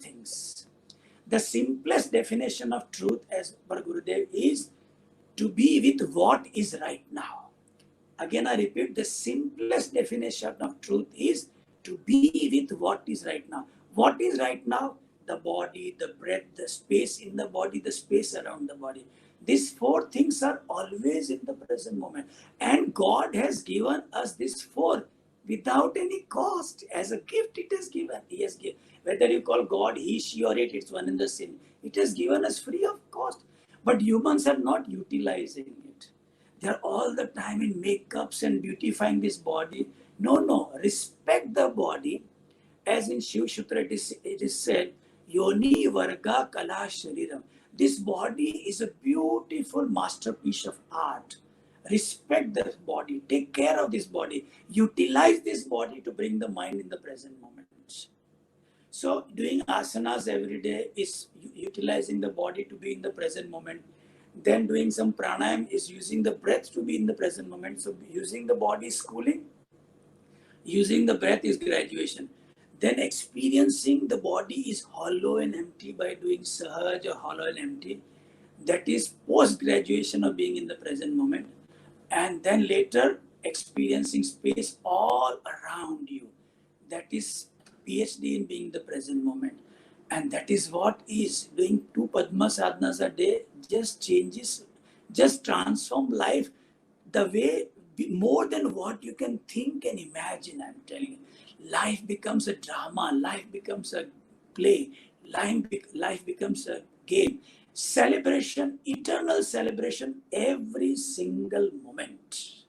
things. The simplest definition of truth as per Gurudev is to be with what is right now. Again, I repeat, the simplest definition of truth is to be with what is right now. What is right now? The body, the breath, the space in the body, the space around the body. These four things are always in the present moment. And God has given us these four without any cost. As a gift, it is given. He has given. Whether you call God, he, she, or it's one and the same. It has given us free of cost. But humans are not utilizing it. They're all the time in makeups and beautifying this body. No. Respect the body. As in Shiv Sutra, it is said, Yoni Varga Kala Shariram. This body is a beautiful masterpiece of art. Respect this body. Take care of this body. Utilize this body to bring the mind in the present moment. So doing asanas every day is utilizing the body to be in the present moment. Then doing some pranayam is using the breath to be in the present moment. So using the body is schooling. Using the breath is graduation. Then experiencing the body is hollow and empty by doing sahaj or hollow and empty. That is post-graduation of being in the present moment. And then later experiencing space all around you. That is PhD in being the present moment. And that is what is doing 2 Padma sadhanas a day just changes, just transform life the way more than what you can think and imagine. I'm telling you, life becomes a drama, life becomes a play, life becomes a game. Celebration, eternal celebration every single moment.